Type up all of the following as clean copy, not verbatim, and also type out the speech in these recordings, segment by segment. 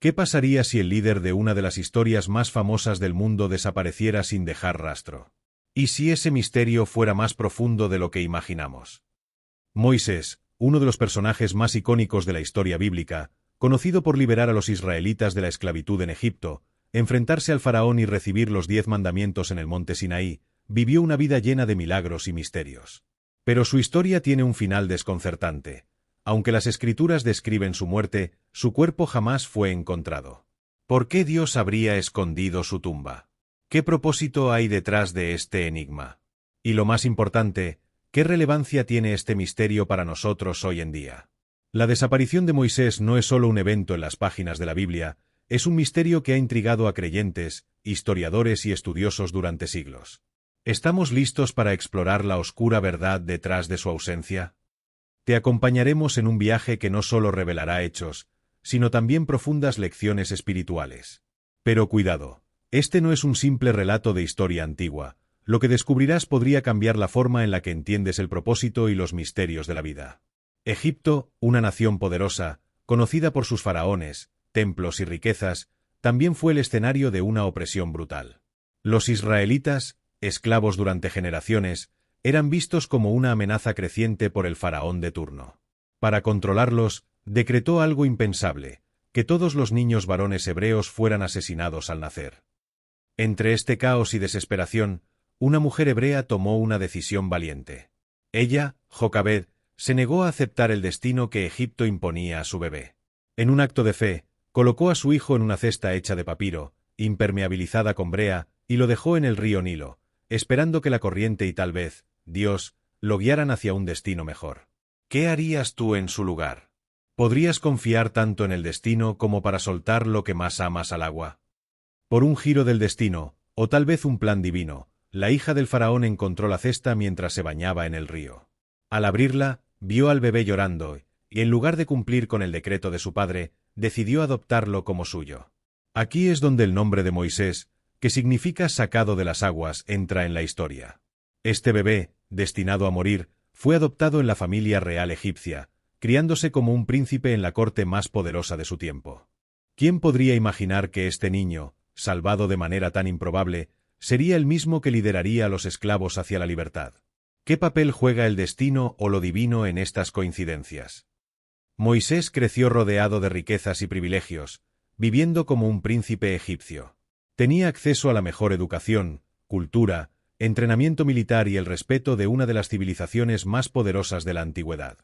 ¿Qué pasaría si el líder de una de las historias más famosas del mundo desapareciera sin dejar rastro? ¿Y si ese misterio fuera más profundo de lo que imaginamos? Moisés, uno de los personajes más icónicos de la historia bíblica, conocido por liberar a los israelitas de la esclavitud en Egipto, enfrentarse al faraón y recibir los 10 mandamientos en el monte Sinaí, vivió una vida llena de milagros y misterios. Pero su historia tiene un final desconcertante. Aunque las escrituras describen su muerte, su cuerpo jamás fue encontrado. ¿Por qué Dios habría escondido su tumba? ¿Qué propósito hay detrás de este enigma? Y lo más importante, ¿qué relevancia tiene este misterio para nosotros hoy en día? La desaparición de Moisés no es solo un evento en las páginas de la Biblia, es un misterio que ha intrigado a creyentes, historiadores y estudiosos durante siglos. ¿Estamos listos para explorar la oscura verdad detrás de su ausencia? Te acompañaremos en un viaje que no solo revelará hechos, sino también profundas lecciones espirituales. Pero cuidado, este no es un simple relato de historia antigua. Lo que descubrirás podría cambiar la forma en la que entiendes el propósito y los misterios de la vida. Egipto, una nación poderosa, conocida por sus faraones, templos y riquezas, también fue el escenario de una opresión brutal. Los israelitas, esclavos durante generaciones, eran vistos como una amenaza creciente por el faraón de turno. Para controlarlos, decretó algo impensable, que todos los niños varones hebreos fueran asesinados al nacer. Entre este caos y desesperación, una mujer hebrea tomó una decisión valiente. Ella, Jocabed, se negó a aceptar el destino que Egipto imponía a su bebé. En un acto de fe, colocó a su hijo en una cesta hecha de papiro, impermeabilizada con brea, y lo dejó en el río Nilo, esperando que la corriente y tal vez, Dios, lo guiaran hacia un destino mejor. ¿Qué harías tú en su lugar? ¿Podrías confiar tanto en el destino como para soltar lo que más amas al agua? Por un giro del destino, o tal vez un plan divino, la hija del faraón encontró la cesta mientras se bañaba en el río. Al abrirla, vio al bebé llorando, y en lugar de cumplir con el decreto de su padre, decidió adoptarlo como suyo. Aquí es donde el nombre de Moisés, que significa sacado de las aguas, entra en la historia. Este bebé, destinado a morir, fue adoptado en la familia real egipcia, criándose como un príncipe en la corte más poderosa de su tiempo. ¿Quién podría imaginar que este niño, salvado de manera tan improbable, sería el mismo que lideraría a los esclavos hacia la libertad? ¿Qué papel juega el destino o lo divino en estas coincidencias? Moisés creció rodeado de riquezas y privilegios, viviendo como un príncipe egipcio. Tenía acceso a la mejor educación, cultura, entrenamiento militar y el respeto de una de las civilizaciones más poderosas de la antigüedad.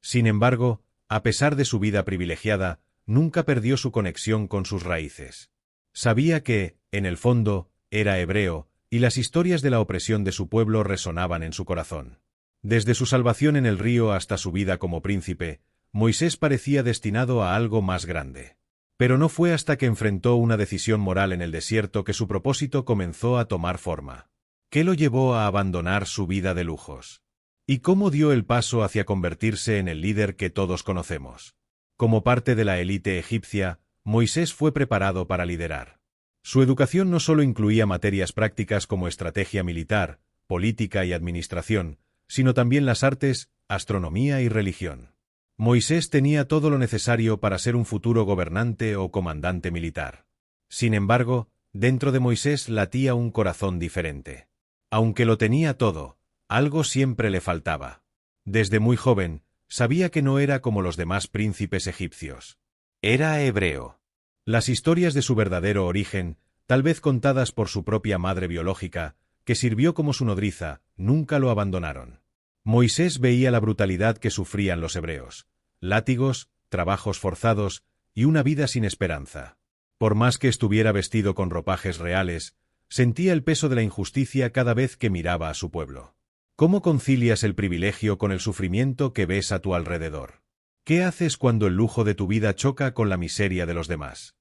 Sin embargo, a pesar de su vida privilegiada, nunca perdió su conexión con sus raíces. Sabía que, en el fondo, era hebreo, y las historias de la opresión de su pueblo resonaban en su corazón. Desde su salvación en el río hasta su vida como príncipe, Moisés parecía destinado a algo más grande. Pero no fue hasta que enfrentó una decisión moral en el desierto que su propósito comenzó a tomar forma. ¿Qué lo llevó a abandonar su vida de lujos? ¿Y cómo dio el paso hacia convertirse en el líder que todos conocemos? Como parte de la élite egipcia, Moisés fue preparado para liderar. Su educación no solo incluía materias prácticas como estrategia militar, política y administración, sino también las artes, astronomía y religión. Moisés tenía todo lo necesario para ser un futuro gobernante o comandante militar. Sin embargo, dentro de Moisés latía un corazón diferente. Aunque lo tenía todo, algo siempre le faltaba. Desde muy joven, sabía que no era como los demás príncipes egipcios. Era hebreo. Las historias de su verdadero origen, tal vez contadas por su propia madre biológica, que sirvió como su nodriza, nunca lo abandonaron. Moisés veía la brutalidad que sufrían los hebreos: látigos, trabajos forzados y una vida sin esperanza. Por más que estuviera vestido con ropajes reales, sentía el peso de la injusticia cada vez que miraba a su pueblo. ¿Cómo concilias el privilegio con el sufrimiento que ves a tu alrededor? ¿Qué haces cuando el lujo de tu vida choca con la miseria de los demás?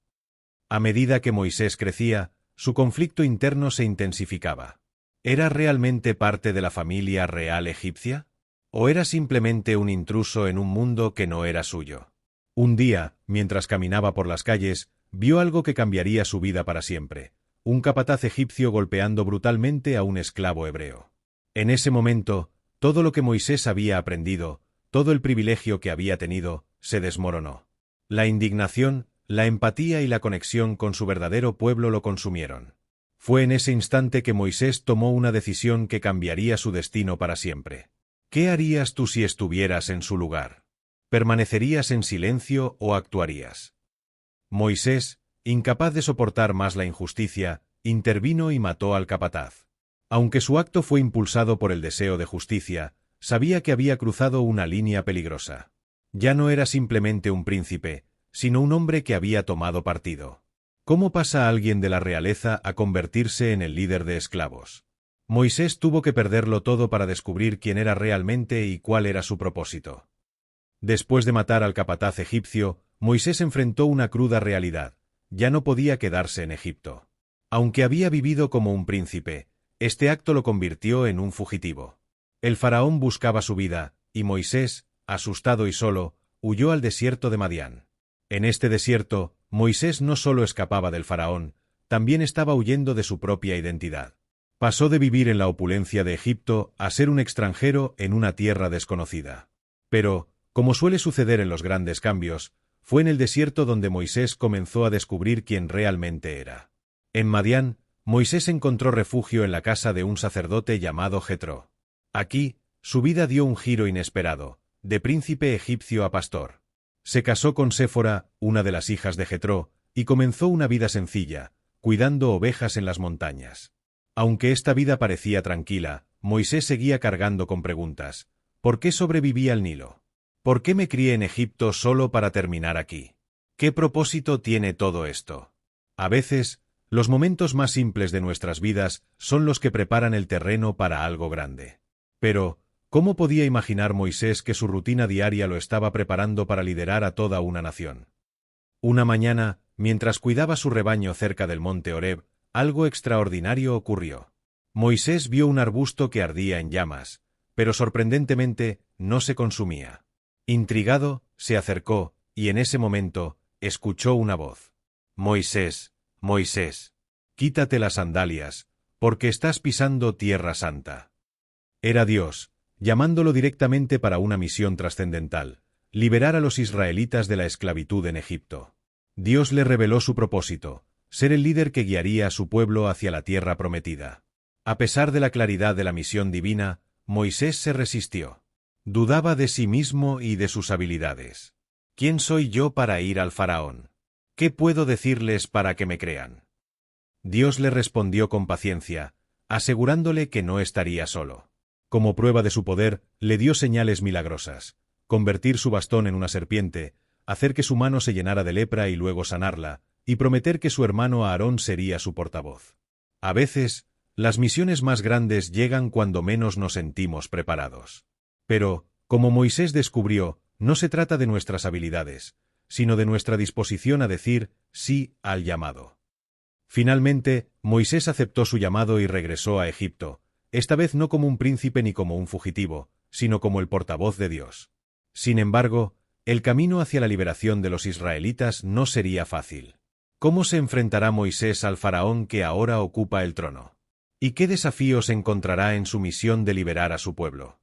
A medida que Moisés crecía, su conflicto interno se intensificaba. ¿Era realmente parte de la familia real egipcia? ¿O era simplemente un intruso en un mundo que no era suyo? Un día, mientras caminaba por las calles, vio algo que cambiaría su vida para siempre: un capataz egipcio golpeando brutalmente a un esclavo hebreo. En ese momento, todo lo que Moisés había aprendido, todo el privilegio que había tenido, se desmoronó. La indignación, La empatía y la conexión con su verdadero pueblo lo consumieron. Fue en ese instante que Moisés tomó una decisión que cambiaría su destino para siempre. ¿Qué harías tú si estuvieras en su lugar? ¿Permanecerías en silencio o actuarías? Moisés, incapaz de soportar más la injusticia, intervino y mató al capataz. Aunque su acto fue impulsado por el deseo de justicia, sabía que había cruzado una línea peligrosa. Ya no era simplemente un príncipe, sino un hombre que había tomado partido. ¿Cómo pasa alguien de la realeza a convertirse en el líder de esclavos? Moisés tuvo que perderlo todo para descubrir quién era realmente y cuál era su propósito. Después de matar al capataz egipcio, Moisés enfrentó una cruda realidad. Ya no podía quedarse en Egipto. Aunque había vivido como un príncipe, este acto lo convirtió en un fugitivo. El faraón buscaba su vida, y Moisés, asustado y solo, huyó al desierto de Madián. En este desierto, Moisés no solo escapaba del faraón, también estaba huyendo de su propia identidad. Pasó de vivir en la opulencia de Egipto a ser un extranjero en una tierra desconocida. Pero, como suele suceder en los grandes cambios, fue en el desierto donde Moisés comenzó a descubrir quién realmente era. En Madián, Moisés encontró refugio en la casa de un sacerdote llamado Jetro. Aquí, su vida dio un giro inesperado, de príncipe egipcio a pastor. Se casó con Séfora, una de las hijas de Jetro, y comenzó una vida sencilla, cuidando ovejas en las montañas. Aunque esta vida parecía tranquila, Moisés seguía cargando con preguntas. ¿Por qué sobreviví al Nilo? ¿Por qué me crié en Egipto solo para terminar aquí? ¿Qué propósito tiene todo esto? A veces, los momentos más simples de nuestras vidas son los que preparan el terreno para algo grande. Pero, ¿cómo podía imaginar Moisés que su rutina diaria lo estaba preparando para liderar a toda una nación? Una mañana, mientras cuidaba su rebaño cerca del monte Horeb, algo extraordinario ocurrió. Moisés vio un arbusto que ardía en llamas, pero sorprendentemente no se consumía. Intrigado, se acercó, y en ese momento, escuchó una voz. «Moisés, Moisés, quítate las sandalias, porque estás pisando tierra santa». Era Dios, llamándolo directamente para una misión trascendental, liberar a los israelitas de la esclavitud en Egipto. Dios le reveló su propósito, ser el líder que guiaría a su pueblo hacia la tierra prometida. A pesar de la claridad de la misión divina, Moisés se resistió. Dudaba de sí mismo y de sus habilidades. ¿Quién soy yo para ir al faraón? ¿Qué puedo decirles para que me crean? Dios le respondió con paciencia, asegurándole que no estaría solo. Como prueba de su poder, le dio señales milagrosas: convertir su bastón en una serpiente, hacer que su mano se llenara de lepra y luego sanarla, y prometer que su hermano Aarón sería su portavoz. A veces, las misiones más grandes llegan cuando menos nos sentimos preparados. Pero, como Moisés descubrió, no se trata de nuestras habilidades, sino de nuestra disposición a decir sí al llamado. Finalmente, Moisés aceptó su llamado y regresó a Egipto, esta vez no como un príncipe ni como un fugitivo, sino como el portavoz de Dios. Sin embargo, el camino hacia la liberación de los israelitas no sería fácil. ¿Cómo se enfrentará Moisés al faraón que ahora ocupa el trono? ¿Y qué desafíos encontrará en su misión de liberar a su pueblo?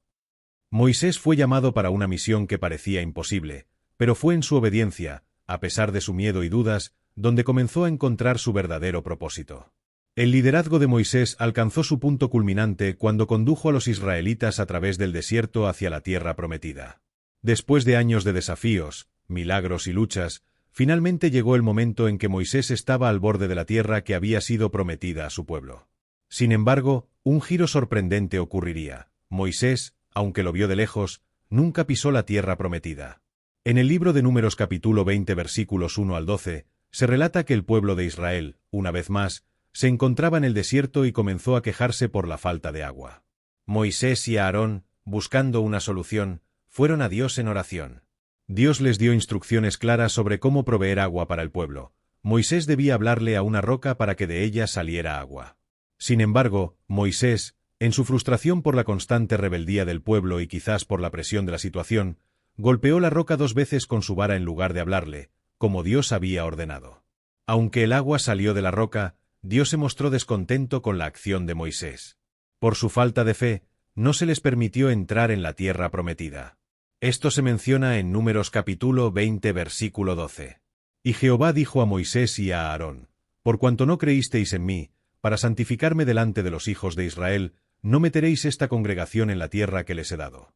Moisés fue llamado para una misión que parecía imposible, pero fue en su obediencia, a pesar de su miedo y dudas, donde comenzó a encontrar su verdadero propósito. El liderazgo de Moisés alcanzó su punto culminante cuando condujo a los israelitas a través del desierto hacia la tierra prometida. Después de años de desafíos, milagros y luchas, finalmente llegó el momento en que Moisés estaba al borde de la tierra que había sido prometida a su pueblo. Sin embargo, un giro sorprendente ocurriría. Moisés, aunque lo vio de lejos, nunca pisó la tierra prometida. En el libro de Números capítulo 20 versículos 1 al 12, se relata que el pueblo de Israel, una vez más, se encontraba en el desierto y comenzó a quejarse por la falta de agua. Moisés y Aarón, buscando una solución, fueron a Dios en oración. Dios les dio instrucciones claras sobre cómo proveer agua para el pueblo. Moisés debía hablarle a una roca para que de ella saliera agua. Sin embargo, Moisés, en su frustración por la constante rebeldía del pueblo y quizás por la presión de la situación, golpeó la roca 2 veces con su vara en lugar de hablarle, como Dios había ordenado. Aunque el agua salió de la roca, Dios se mostró descontento con la acción de Moisés. Por su falta de fe, no se les permitió entrar en la tierra prometida. Esto se menciona en Números capítulo 20 versículo 12. Y Jehová dijo a Moisés y a Aarón: Por cuanto no creísteis en mí, para santificarme delante de los hijos de Israel, no meteréis esta congregación en la tierra que les he dado.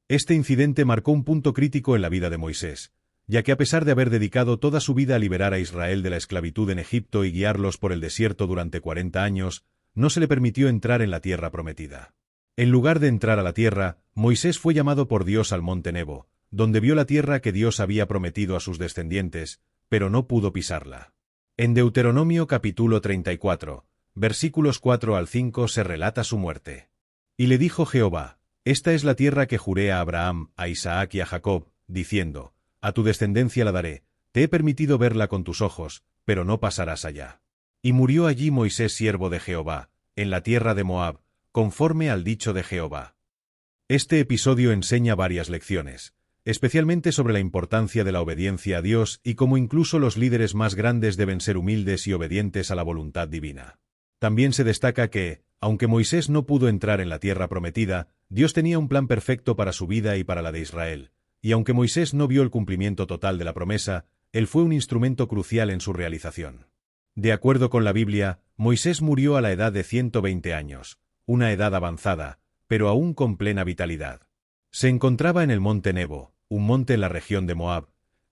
Este incidente marcó un punto crítico en la vida de Moisés, ya que a pesar de haber dedicado toda su vida a liberar a Israel de la esclavitud en Egipto y guiarlos por el desierto durante 40 años, no se le permitió entrar en la tierra prometida. En lugar de entrar a la tierra, Moisés fue llamado por Dios al monte Nebo, donde vio la tierra que Dios había prometido a sus descendientes, pero no pudo pisarla. En Deuteronomio capítulo 34, versículos 4 al 5 se relata su muerte. Y le dijo Jehová: Esta es la tierra que juré a Abraham, a Isaac y a Jacob, diciendo: A tu descendencia la daré, te he permitido verla con tus ojos, pero no pasarás allá. Y murió allí Moisés siervo de Jehová, en la tierra de Moab, conforme al dicho de Jehová. Este episodio enseña varias lecciones, especialmente sobre la importancia de la obediencia a Dios y cómo incluso los líderes más grandes deben ser humildes y obedientes a la voluntad divina. También se destaca que, aunque Moisés no pudo entrar en la tierra prometida, Dios tenía un plan perfecto para su vida y para la de Israel. Y aunque Moisés no vio el cumplimiento total de la promesa, él fue un instrumento crucial en su realización. De acuerdo con la Biblia, Moisés murió a la edad de 120 años, una edad avanzada, pero aún con plena vitalidad. Se encontraba en el monte Nebo, un monte en la región de Moab,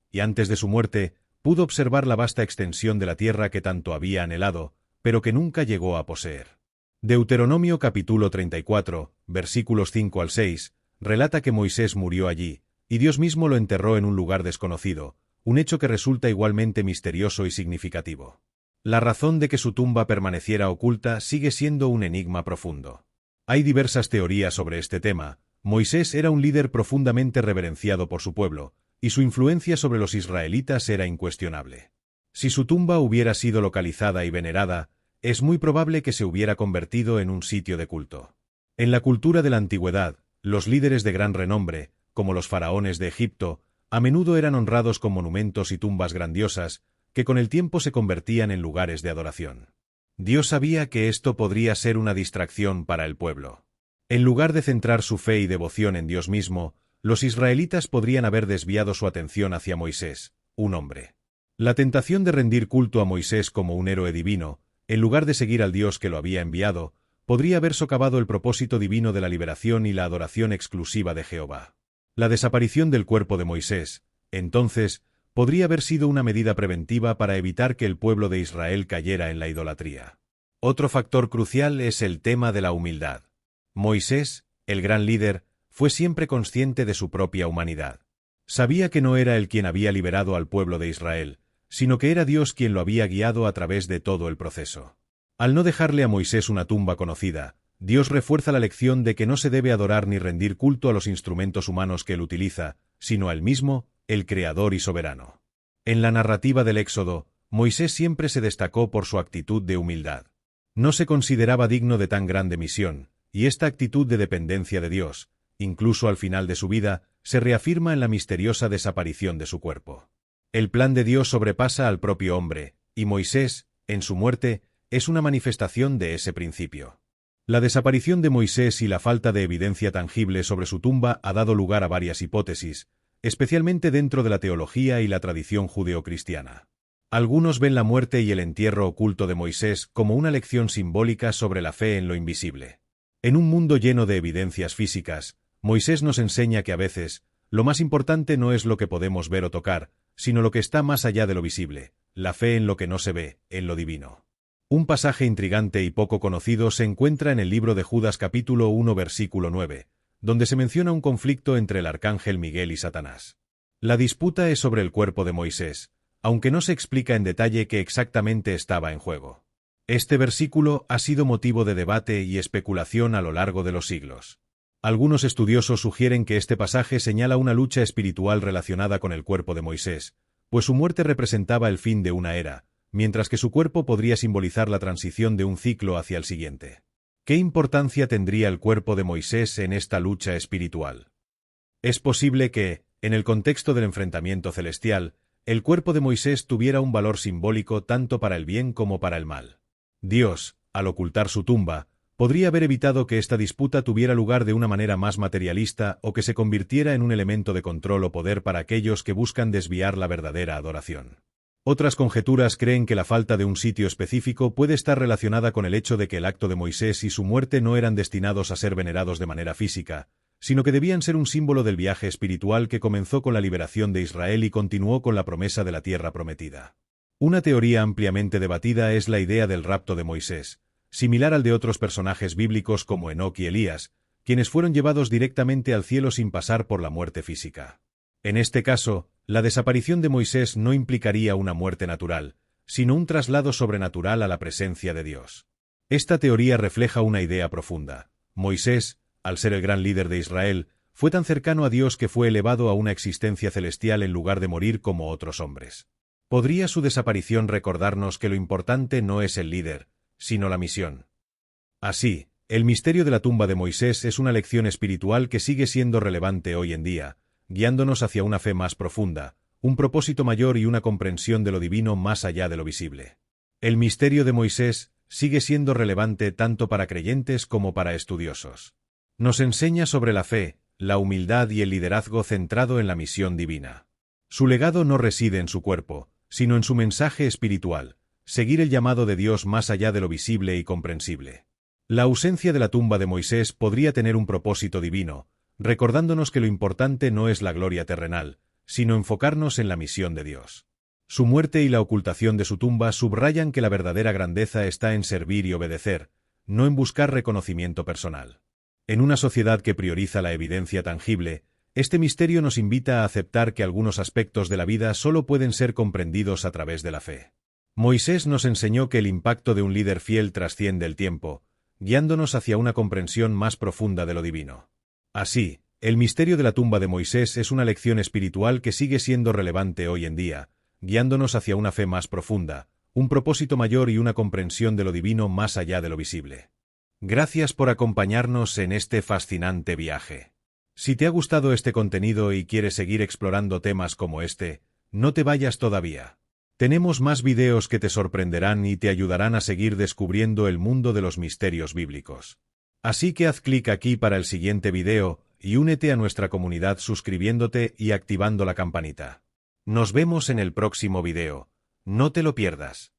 y antes de su muerte, pudo observar la vasta extensión de la tierra que tanto había anhelado, pero que nunca llegó a poseer. Deuteronomio capítulo 34, versículos 5 al 6, relata que Moisés murió allí, y Dios mismo lo enterró en un lugar desconocido, un hecho que resulta igualmente misterioso y significativo. La razón de que su tumba permaneciera oculta sigue siendo un enigma profundo. Hay diversas teorías sobre este tema. Moisés era un líder profundamente reverenciado por su pueblo, y su influencia sobre los israelitas era incuestionable. Si su tumba hubiera sido localizada y venerada, es muy probable que se hubiera convertido en un sitio de culto. En la cultura de la antigüedad, los líderes de gran renombre, como los faraones de Egipto, a menudo eran honrados con monumentos y tumbas grandiosas, que con el tiempo se convertían en lugares de adoración. Dios sabía que esto podría ser una distracción para el pueblo. En lugar de centrar su fe y devoción en Dios mismo, los israelitas podrían haber desviado su atención hacia Moisés, un hombre. La tentación de rendir culto a Moisés como un héroe divino, en lugar de seguir al Dios que lo había enviado, podría haber socavado el propósito divino de la liberación y la adoración exclusiva de Jehová. La desaparición del cuerpo de Moisés, entonces, podría haber sido una medida preventiva para evitar que el pueblo de Israel cayera en la idolatría. Otro factor crucial es el tema de la humildad. Moisés, el gran líder, fue siempre consciente de su propia humanidad. Sabía que no era él quien había liberado al pueblo de Israel, sino que era Dios quien lo había guiado a través de todo el proceso. Al no dejarle a Moisés una tumba conocida, Dios refuerza la lección de que no se debe adorar ni rendir culto a los instrumentos humanos que él utiliza, sino a él mismo, el Creador y soberano. En la narrativa del Éxodo, Moisés siempre se destacó por su actitud de humildad. No se consideraba digno de tan grande misión, y esta actitud de dependencia de Dios, incluso al final de su vida, se reafirma en la misteriosa desaparición de su cuerpo. El plan de Dios sobrepasa al propio hombre, y Moisés, en su muerte, es una manifestación de ese principio. La desaparición de Moisés y la falta de evidencia tangible sobre su tumba ha dado lugar a varias hipótesis, especialmente dentro de la teología y la tradición judeocristiana. Algunos ven la muerte y el entierro oculto de Moisés como una lección simbólica sobre la fe en lo invisible. En un mundo lleno de evidencias físicas, Moisés nos enseña que a veces, lo más importante no es lo que podemos ver o tocar, sino lo que está más allá de lo visible, la fe en lo que no se ve, en lo divino. Un pasaje intrigante y poco conocido se encuentra en el libro de Judas capítulo 1 versículo 9, donde se menciona un conflicto entre el arcángel Miguel y Satanás. La disputa es sobre el cuerpo de Moisés, aunque no se explica en detalle qué exactamente estaba en juego. Este versículo ha sido motivo de debate y especulación a lo largo de los siglos. Algunos estudiosos sugieren que este pasaje señala una lucha espiritual relacionada con el cuerpo de Moisés, pues su muerte representaba el fin de una era, mientras que su cuerpo podría simbolizar la transición de un ciclo hacia el siguiente. ¿Qué importancia tendría el cuerpo de Moisés en esta lucha espiritual? Es posible que, en el contexto del enfrentamiento celestial, el cuerpo de Moisés tuviera un valor simbólico tanto para el bien como para el mal. Dios, al ocultar su tumba, podría haber evitado que esta disputa tuviera lugar de una manera más materialista o que se convirtiera en un elemento de control o poder para aquellos que buscan desviar la verdadera adoración. Otras conjeturas creen que la falta de un sitio específico puede estar relacionada con el hecho de que el acto de Moisés y su muerte no eran destinados a ser venerados de manera física, sino que debían ser un símbolo del viaje espiritual que comenzó con la liberación de Israel y continuó con la promesa de la tierra prometida. Una teoría ampliamente debatida es la idea del rapto de Moisés, similar al de otros personajes bíblicos como Enoc y Elías, quienes fueron llevados directamente al cielo sin pasar por la muerte física. En este caso, la desaparición de Moisés no implicaría una muerte natural, sino un traslado sobrenatural a la presencia de Dios. Esta teoría refleja una idea profunda. Moisés, al ser el gran líder de Israel, fue tan cercano a Dios que fue elevado a una existencia celestial en lugar de morir como otros hombres. ¿Podría su desaparición recordarnos que lo importante no es el líder, sino la misión? Así, el misterio de la tumba de Moisés es una lección espiritual que sigue siendo relevante hoy en día, guiándonos hacia una fe más profunda, un propósito mayor y una comprensión de lo divino más allá de lo visible. El misterio de Moisés sigue siendo relevante tanto para creyentes como para estudiosos. Nos enseña sobre la fe, la humildad y el liderazgo centrado en la misión divina. Su legado no reside en su cuerpo, sino en su mensaje espiritual, seguir el llamado de Dios más allá de lo visible y comprensible. La ausencia de la tumba de Moisés podría tener un propósito divino, recordándonos que lo importante no es la gloria terrenal, sino enfocarnos en la misión de Dios. Su muerte y la ocultación de su tumba subrayan que la verdadera grandeza está en servir y obedecer, no en buscar reconocimiento personal. En una sociedad que prioriza la evidencia tangible, este misterio nos invita a aceptar que algunos aspectos de la vida solo pueden ser comprendidos a través de la fe. Moisés nos enseñó que el impacto de un líder fiel trasciende el tiempo, guiándonos hacia una comprensión más profunda de lo divino. Así, el misterio de la tumba de Moisés es una lección espiritual que sigue siendo relevante hoy en día, guiándonos hacia una fe más profunda, un propósito mayor y una comprensión de lo divino más allá de lo visible. Gracias por acompañarnos en este fascinante viaje. Si te ha gustado este contenido y quieres seguir explorando temas como este, no te vayas todavía. Tenemos más videos que te sorprenderán y te ayudarán a seguir descubriendo el mundo de los misterios bíblicos. Así que haz clic aquí para el siguiente video y únete a nuestra comunidad suscribiéndote y activando la campanita. Nos vemos en el próximo video. No te lo pierdas.